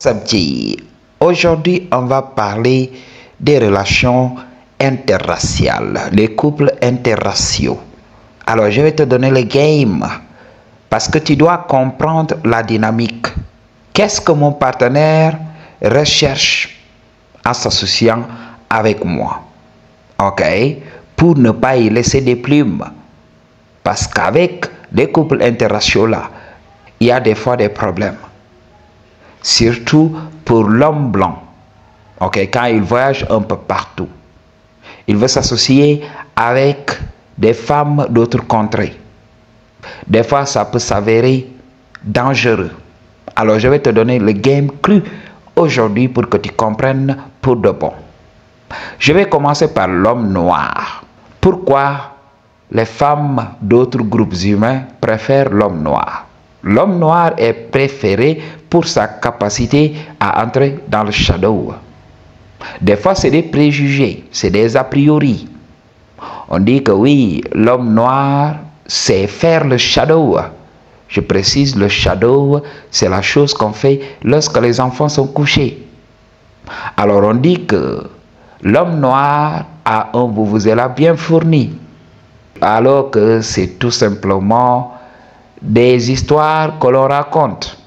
Samedi, aujourd'hui on va parler des relations interraciales, les couples interraciaux. Alors je vais te donner le game parce que tu dois comprendre la dynamique. Qu'est-ce que mon partenaire recherche en s'associant avec moi? Ok? Pour ne pas y laisser des plumes. Parce qu'avec les couples interraciaux là, il y a des fois des problèmes. Surtout pour l'homme blanc. Ok, quand il voyage un peu partout. Il veut s'associer avec des femmes d'autres contrées. Des fois, ça peut s'avérer dangereux. Alors, je vais te donner le game cru aujourd'hui pour que tu comprennes pour de bon. Je vais commencer par l'homme noir. Pourquoi les femmes d'autres groupes humains préfèrent l'homme noir? L'homme noir est préféré pour sa capacité à entrer dans le shadow. Des fois, c'est des préjugés, c'est des a priori. On dit que oui, l'homme noir, c'est faire le shadow. Je précise, le shadow, c'est la chose qu'on fait lorsque les enfants sont couchés. Alors, on dit que l'homme noir a un vuvuzela bien fourni. Alors que c'est tout simplement des histoires que l'on raconte.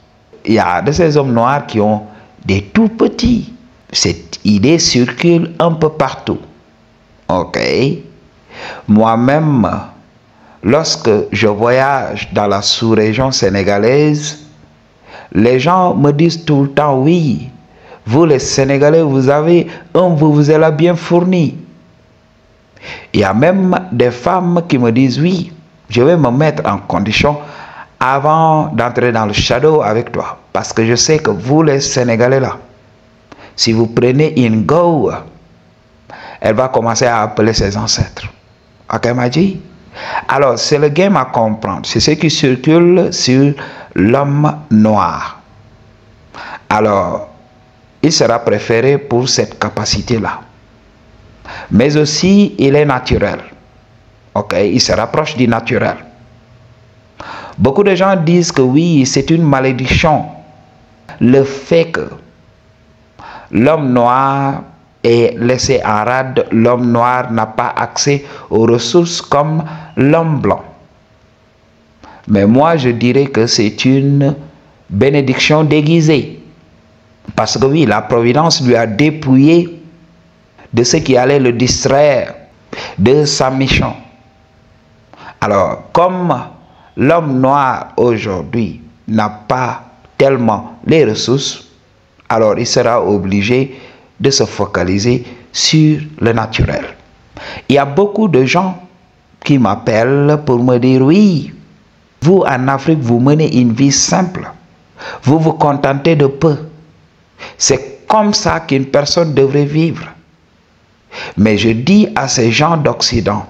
Il y a de ces hommes noirs qui ont des tout petits. Cette idée circule un peu partout. Ok. Moi-même, lorsque je voyage dans la sous-région sénégalaise, les gens me disent tout le temps, oui, vous les Sénégalais, vous avez un vuvuzela bien fourni. Il y a même des femmes qui me disent, oui, je vais me mettre en condition avant d'entrer dans le shadow avec toi. Parce que je sais que vous les Sénégalais là, si vous prenez une go, elle va commencer à appeler ses ancêtres. Ok, m'a dit? Alors, c'est le game à comprendre. C'est ce qui circule sur l'homme noir. Alors, il sera préféré pour cette capacité-là. Mais aussi, il est naturel. Ok, il se rapproche du naturel. Beaucoup de gens disent que oui, c'est une malédiction. Le fait que l'homme noir est laissé en rade, l'homme noir n'a pas accès aux ressources comme l'homme blanc. Mais moi, je dirais que c'est une bénédiction déguisée. Parce que oui, la Providence lui a dépouillé de ce qui allait le distraire de sa mission. Alors, comme l'homme noir aujourd'hui n'a pas tellement les ressources, alors il sera obligé de se focaliser sur le naturel. Il y a beaucoup de gens qui m'appellent pour me dire, oui, vous en Afrique, vous menez une vie simple. Vous vous contentez de peu. C'est comme ça qu'une personne devrait vivre. Mais je dis à ces gens d'Occident,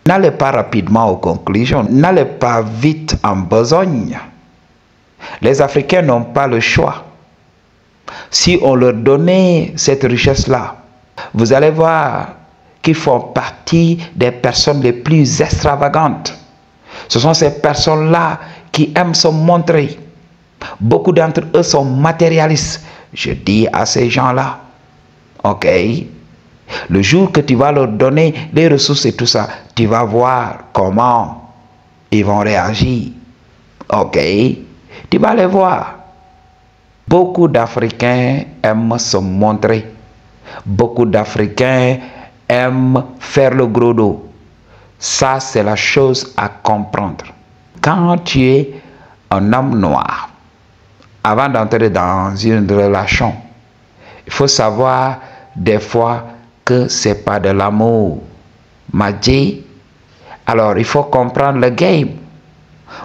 n'allez pas rapidement aux conclusions, n'allez pas vite en besogne. Les Africains n'ont pas le choix. Si on leur donnait cette richesse-là, vous allez voir qu'ils font partie des personnes les plus extravagantes. Ce sont ces personnes-là qui aiment se montrer. Beaucoup d'entre eux sont matérialistes. Je dis à ces gens-là, ok, le jour que tu vas leur donner les ressources et tout ça, tu vas voir comment ils vont réagir. Ok, tu vas les voir. Beaucoup d'Africains aiment se montrer. Beaucoup d'Africains aiment faire le gros dos. Ça, c'est la chose à comprendre. Quand tu es un homme noir, avant d'entrer dans une relation, il faut savoir des fois que ce n'est pas de l'amour. M'a dit, alors il faut comprendre le game.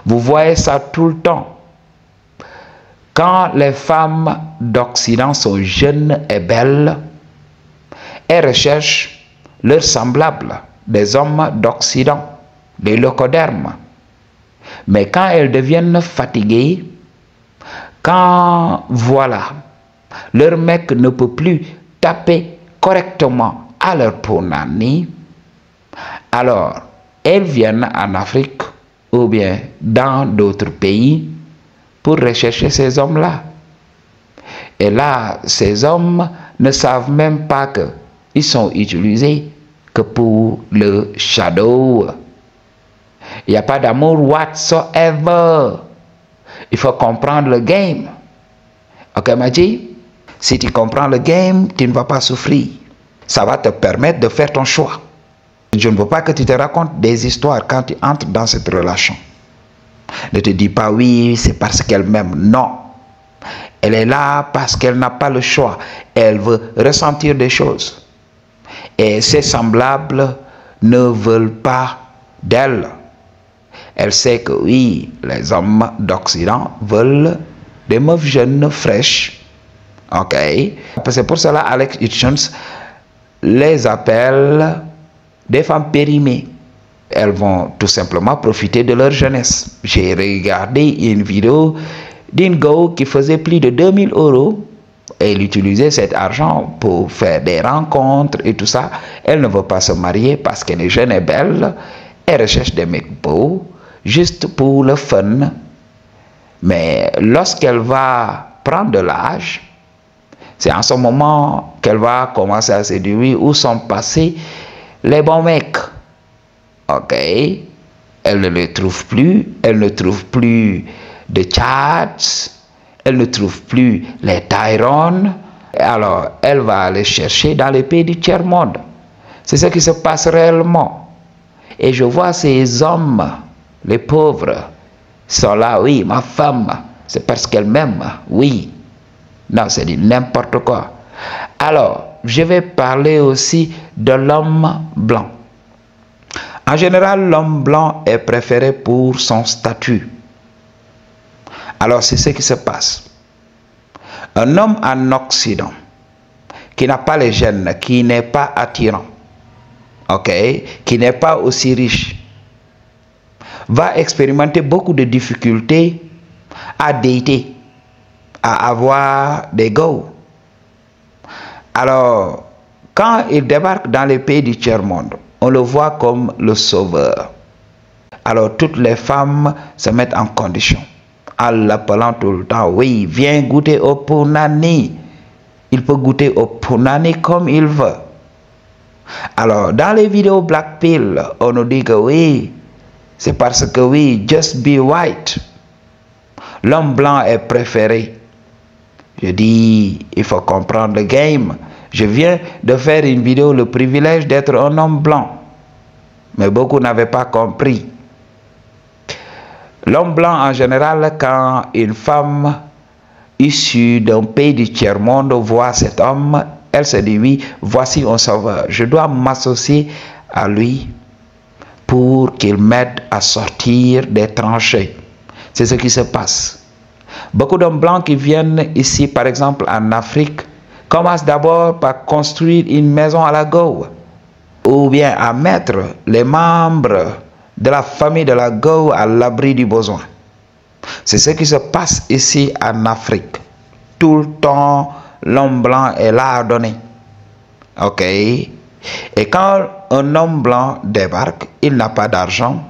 Vous voyez ça tout le temps. Quand les femmes d'Occident sont jeunes et belles, elles recherchent leurs semblables, des hommes d'Occident, des locodermes. Mais quand elles deviennent fatiguées, quand voilà, leur mec ne peut plus taper correctement à leur punani, alors elles viennent en Afrique ou bien dans d'autres pays pour rechercher ces hommes-là. Et là, ces hommes ne savent même pas qu'ils sont utilisés que pour le shadow. Il n'y a pas d'amour whatsoever. Il faut comprendre le game. Ok, Maji? Si tu comprends le game, tu ne vas pas souffrir. Ça va te permettre de faire ton choix. Je ne veux pas que tu te racontes des histoires quand tu entres dans cette relation. Ne te dis pas oui, c'est parce qu'elle m'aime. Non. Elle est là parce qu'elle n'a pas le choix. Elle veut ressentir des choses. Et ses semblables ne veulent pas d'elle. Elle sait que oui, les hommes d'Occident veulent des meufs jeunes, fraîches. Ok? C'est pour cela Alex Hitchens les appelle des femmes périmées. Elles vont tout simplement profiter de leur jeunesse. J'ai regardé une vidéo d'une go qui faisait plus de 2000 €. Elle utilisait cet argent pour faire des rencontres et tout ça. Elle ne veut pas se marier parce qu'elle est jeune et belle. Elle recherche des mecs beaux, juste pour le fun. Mais lorsqu'elle va prendre de l'âge, c'est en ce moment qu'elle va commencer à se dire oui, où sont passés les bons mecs. Ok, elle ne les trouve plus, elle ne trouve plus de chats, elle ne trouve plus les Tyrone. Alors, elle va aller chercher dans les pays du tiers-monde. C'est ce qui se passe réellement. Et je vois ces hommes, les pauvres, sont là, oui, ma femme, c'est parce qu'elle m'aime, oui. Non, c'est dit n'importe quoi. Alors, je vais parler aussi de l'homme blanc. En général, l'homme blanc est préféré pour son statut. Alors, c'est ce qui se passe. Un homme en Occident, qui n'a pas les gènes, qui n'est pas attirant, ok, qui n'est pas aussi riche, va expérimenter beaucoup de difficultés à dater, à avoir des go. Alors, quand il débarque dans les pays du tiers-monde, on le voit comme le sauveur. Alors, toutes les femmes se mettent en condition, en l'appelant tout le temps, oui, viens goûter au punani. Il peut goûter au punani comme il veut. Alors, dans les vidéos Black Pill, on nous dit que oui, c'est parce que oui, just be white. L'homme blanc est préféré. Je dis, il faut comprendre le game. Je viens de faire une vidéo, le privilège d'être un homme blanc. Mais beaucoup n'avaient pas compris. L'homme blanc, en général, quand une femme issue d'un pays du tiers-monde voit cet homme, elle se dit, oui, voici un sauveur. Je dois m'associer à lui pour qu'il m'aide à sortir des tranchées. C'est ce qui se passe. Beaucoup d'hommes blancs qui viennent ici, par exemple en Afrique, commencent d'abord par construire une maison à la go, ou bien à mettre les membres de la famille de la go à l'abri du besoin. C'est ce qui se passe ici en Afrique. Tout le temps, l'homme blanc est là à donner. Ok? Et quand un homme blanc débarque, il n'a pas d'argent.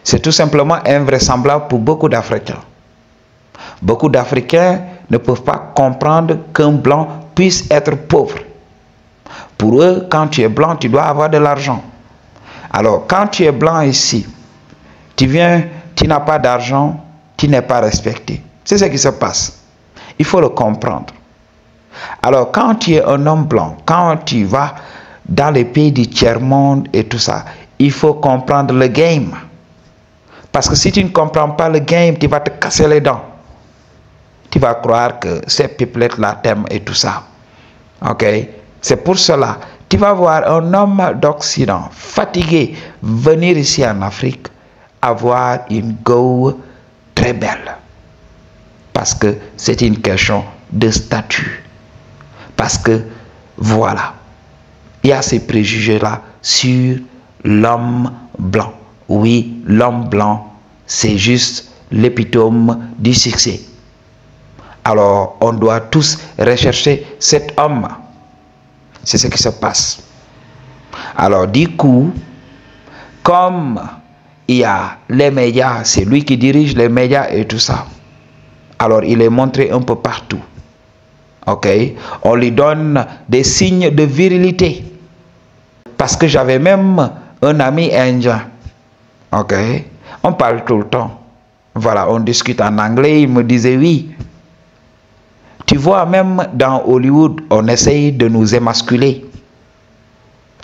C'est tout simplement invraisemblable pour beaucoup d'Africains. Beaucoup d'Africains ne peuvent pas comprendre qu'un blanc puisse être pauvre. Pour eux, quand tu es blanc, tu dois avoir de l'argent. Alors, quand tu es blanc ici, tu viens, tu n'as pas d'argent, tu n'es pas respecté. C'est ce qui se passe. Il faut le comprendre. Alors, quand tu es un homme blanc, quand tu vas dans les pays du tiers-monde et tout ça, il faut comprendre le game. Parce que si tu ne comprends pas le game, tu vas te casser les dents. Tu vas croire que ces pipelettes-là t'aiment et tout ça. Ok? C'est pour cela, tu vas voir un homme d'Occident fatigué venir ici en Afrique avoir une go très belle. Parce que c'est une question de statut. Parce que, voilà, il y a ces préjugés-là sur l'homme blanc. Oui, l'homme blanc, c'est juste l'épitome du succès. Alors, on doit tous rechercher cet homme. C'est ce qui se passe. Alors, du coup, comme il y a les médias, c'est lui qui dirige les médias et tout ça. Alors, il est montré un peu partout. Ok? On lui donne des signes de virilité. Parce que j'avais même un ami indien. Ok? On parle tout le temps. Voilà, on discute en anglais. Il me disait oui. Tu vois, même dans Hollywood, on essaye de nous émasculer.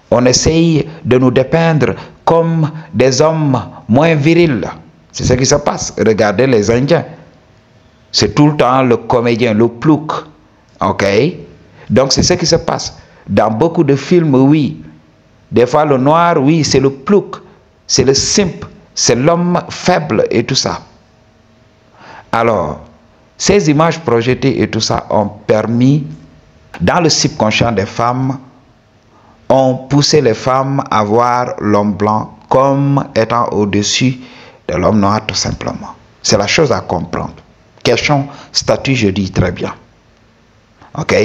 On essaye de nous dépeindre comme des hommes moins virils. C'est ce qui se passe. Regardez les Indiens. C'est tout le temps le comédien, le plouc. Ok? Donc c'est ce qui se passe. Dans beaucoup de films, oui. Des fois, le noir, oui, c'est le plouc. C'est le simp. C'est l'homme faible et tout ça. Alors, ces images projetées et tout ça ont permis, dans le subconscient des femmes, ont poussé les femmes à voir l'homme blanc comme étant au-dessus de l'homme noir, tout simplement. C'est la chose à comprendre. Question, statut, je dis très bien. Ok?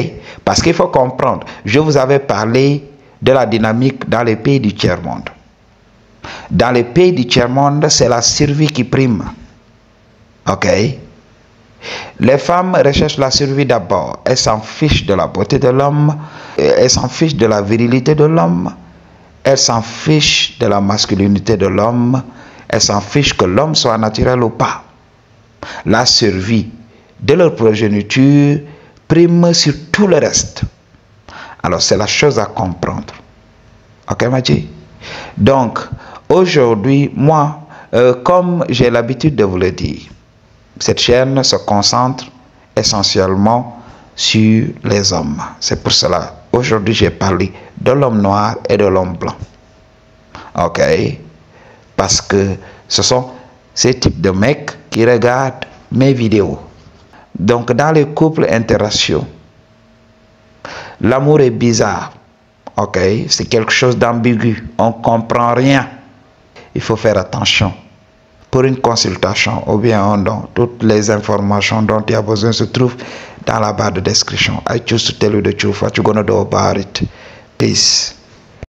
Parce qu'il faut comprendre, je vous avais parlé de la dynamique dans les pays du tiers-monde. Dans les pays du tiers-monde, c'est la survie qui prime. Ok? Les femmes recherchent la survie d'abord. Elles s'en fichent de la beauté de l'homme. Elles s'en fichent de la virilité de l'homme. Elles s'en fichent de la masculinité de l'homme. Elles s'en fichent que l'homme soit naturel ou pas. La survie de leur progéniture prime sur tout le reste. Alors c'est la chose à comprendre. Ok, Madji? Donc, aujourd'hui, moi, comme j'ai l'habitude de vous le dire, cette chaîne se concentre essentiellement sur les hommes. C'est pour cela, aujourd'hui, j'ai parlé de l'homme noir et de l'homme blanc. Ok? Parce que ce sont ces types de mecs qui regardent mes vidéos. Donc, dans les couples interraciaux, l'amour est bizarre. Ok? C'est quelque chose d'ambigu. On ne comprend rien. Il faut faire attention. Pour une consultation ou bien un don, toutes les informations dont il y a besoin se trouvent dans la barre de description. I choose to tell you the truth. What you gonna do about it? Peace.